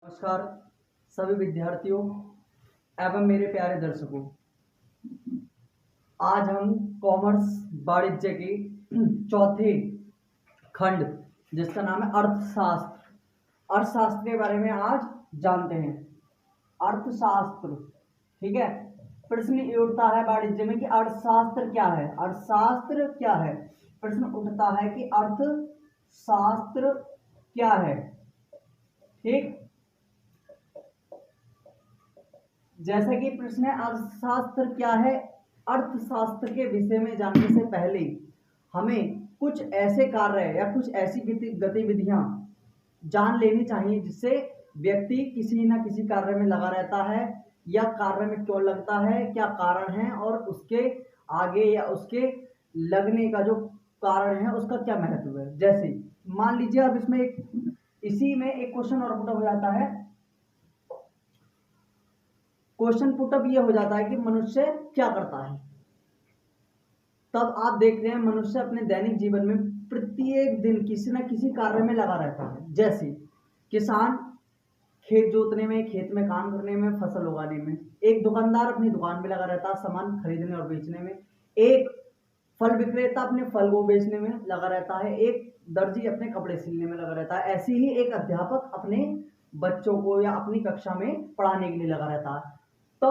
नमस्कार सभी विद्यार्थियों एवं मेरे प्यारे दर्शकों। आज हम कॉमर्स वाणिज्य के चौथे खंड जिसका नाम है अर्थशास्त्र के बारे में आज जानते हैं। अर्थशास्त्र, ठीक है। प्रश्न ये उठता है वाणिज्य में कि अर्थशास्त्र क्या है। अर्थशास्त्र क्या है, प्रश्न उठता है कि अर्थशास्त्र क्या है। ठीक, जैसा कि प्रश्न है अर्थशास्त्र क्या है। अर्थशास्त्र के विषय में जानने से पहले हमें कुछ ऐसे कार्य या कुछ ऐसी गतिविधियां जान लेनी चाहिए जिससे व्यक्ति किसी न किसी कार्य में लगा रहता है, या कार्य में क्यों लगता है, क्या कारण है, और उसके आगे या उसके लगने का जो कारण है उसका क्या महत्व है। जैसे मान लीजिए अब इसमें इसी में एक क्वेश्चन और पुट हो जाता है। क्वेश्चन पुटअप ये हो जाता है कि मनुष्य क्या करता है। तब आप देख रहे हैं मनुष्य अपने दैनिक जीवन में प्रत्येक दिन किसी न किसी कार्य में लगा रहता है। जैसे किसान खेत जोतने में, खेत में काम करने में, फसल उगाने में। एक दुकानदार अपनी दुकान में लगा रहता है सामान खरीदने और बेचने में। एक फल विक्रेता अपने फल को बेचने में लगा रहता है। एक दर्जी अपने कपड़े सिलने में लगा रहता है। ऐसे ही एक अध्यापक अपने बच्चों को या अपनी कक्षा में पढ़ाने के लिए लगा रहता है। तो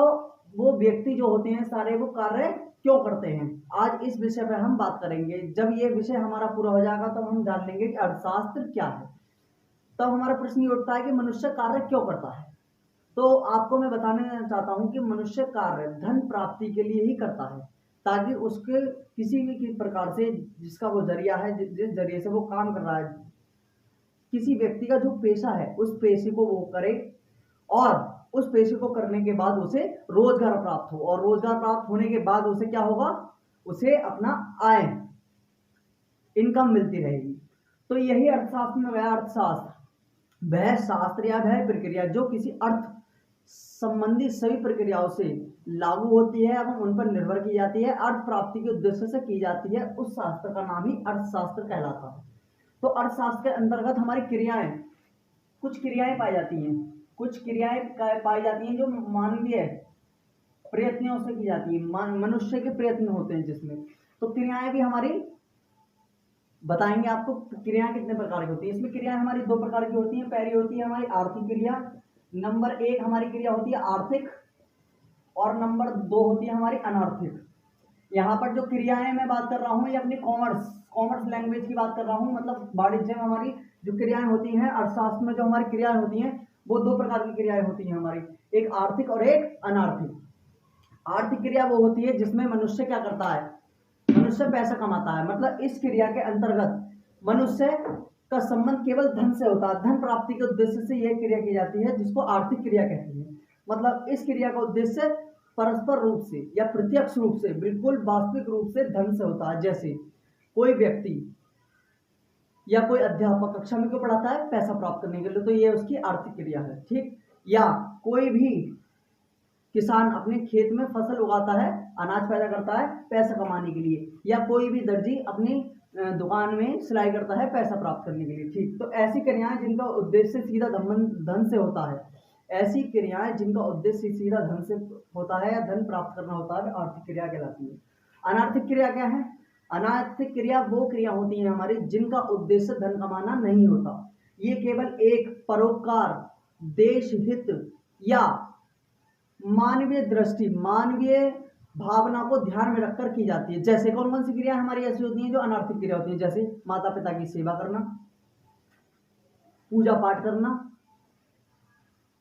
वो व्यक्ति जो होते हैं सारे वो कार्य क्यों करते हैं, आज इस विषय पर हम बात करेंगे। जब ये विषय हमारा पूरा हो जाएगा तो हम जान लेंगे कि अर्थशास्त्र क्या है। तब हमारा प्रश्न ये उठता है कि मनुष्य कार्य क्यों करता है। तो आपको मैं बताने चाहता हूं कि मनुष्य कार्य धन प्राप्ति के लिए ही करता है, ताकि उसके किसी भी प्रकार से जिसका वो जरिया है, जिस जरिए से वो काम कर रहा है, किसी व्यक्ति का जो पेशा है उस पेशे को वो करे, और उस पेशे को करने के बाद उसे रोजगार प्राप्त हो, और रोजगार प्राप्त होने के बाद उसे क्या होगा, उसे अपना आय इनकम मिलती रहेगी। तो यही अर्थशास्त्र में वह अर्थशास्त्र, वह शास्त्र या वह प्रक्रिया जो किसी अर्थ संबंधी सभी प्रक्रियाओं से लागू होती है एवं उन पर निर्भर की जाती है, अर्थ प्राप्ति के उद्देश्य से की जाती है, उस शास्त्र का नाम ही अर्थशास्त्र कहलाता है। तो अर्थशास्त्र के अंतर्गत हमारी क्रियाएं, कुछ क्रियाएं पाई जाती हैं, कुछ क्रियाएं पाई जाती हैं जो मानवीय प्रयत्नों से की जाती है, मनुष्य के प्रयत्न होते हैं जिसमें। तो क्रियाएं भी हमारी बताएंगे आपको क्रियाएं कितने प्रकार की होती है। इसमें क्रियाएं हमारी दो प्रकार की होती हैं। पहली होती है हमारी आर्थिक क्रिया, नंबर एक हमारी क्रिया होती है आर्थिक, और नंबर दो होती है हमारी अनार्थिक। यहाँ पर जो क्रियाएं मैं बात कर रहा हूँ ये अपनी कॉमर्स लैंग्वेज की बात कर रहा हूँ। मतलब वाणिज्य में हमारी जो क्रियाएं होती हैं, अर्थशास्त्र में जो हमारी क्रियाएं होती हैं वो दो प्रकार की क्रियाएं होती हैं हमारी, एक आर्थिक और एक अनार्थिक। आर्थिक क्रिया वो होती है जिसमें मनुष्य क्या करता है, मनुष्य पैसा कमाता है। मतलब इस क्रिया के अंतर्गत मनुष्य का संबंध केवल धन से होता है, धन प्राप्ति के उद्देश्य से यह क्रिया की जाती है जिसको आर्थिक क्रिया कहती है। मतलब इस क्रिया का उद्देश्य परस्पर रूप से या प्रत्यक्ष रूप से, बिल्कुल वास्तविक रूप से धन से होता है। जैसे कोई व्यक्ति या कोई अध्यापक कक्षा में क्यों पढ़ाता है, पैसा प्राप्त करने के लिए, तो ये उसकी आर्थिक क्रिया है। ठीक, या कोई भी किसान अपने खेत में फसल उगाता है, अनाज पैदा करता है पैसा कमाने के लिए, या कोई भी दर्जी अपनी दुकान में सिलाई करता है पैसा प्राप्त करने के लिए। ठीक, तो ऐसी क्रियाएं जिनका उद्देश्य सीधा धन से होता है, ऐसी क्रियाएं जिनका उद्देश्य सीधा धन से होता है या धन प्राप्त करना होता है, आर्थिक क्रिया कहलाती है। अनार्थिक क्रिया क्या है, अनार्थिक क्रिया वो क्रिया होती है हमारी जिनका उद्देश्य धन कमाना नहीं होता, ये केवल एक परोपकार, देश हित या मानवीय दृष्टि, मानवीय भावना को ध्यान में रखकर की जाती है। जैसे कौन कौन सी क्रिया हमारी ऐसी होती हैं जो अनार्थिक क्रिया होती है, जैसे माता पिता की सेवा करना, पूजा पाठ करना,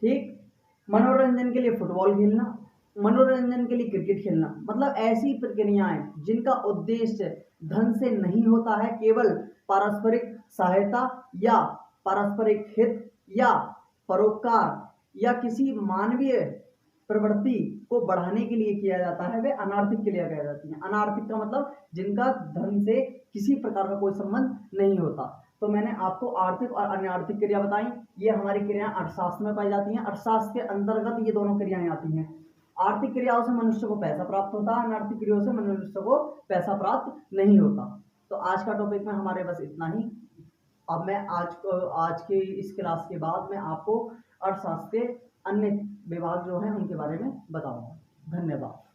ठीक, मनोरंजन के लिए फुटबॉल खेलना, मनोरंजन के लिए क्रिकेट खेलना। मतलब ऐसी प्रक्रियाएं जिनका उद्देश्य धन से नहीं होता है, केवल पारस्परिक सहायता या पारस्परिक हित या परोपकार या किसी मानवीय प्रवृत्ति को बढ़ाने के लिए किया जाता है, वे अनार्थिक क्रिया कह जाती हैं। अनार्थिक का मतलब जिनका धन से किसी प्रकार का कोई संबंध नहीं होता। तो मैंने आपको आर्थिक और अनार्थिक क्रिया बताई, ये हमारी क्रियाएं अर्थशास्त्र में पाई जाती हैं। अर्थशास्त्र के अंतर्गत ये दोनों क्रियाएं आती हैं। आर्थिक क्रियाओं से मनुष्य को पैसा प्राप्त होता है, अनार्थिक क्रियाओं से मनुष्य को पैसा प्राप्त नहीं होता। तो आज का टॉपिक में हमारे बस इतना ही। अब मैं आज के इस क्लास के बाद मैं आपको अर्थशास्त्र के अन्य विभाग जो हैं उनके बारे में बताऊंगा। धन्यवाद।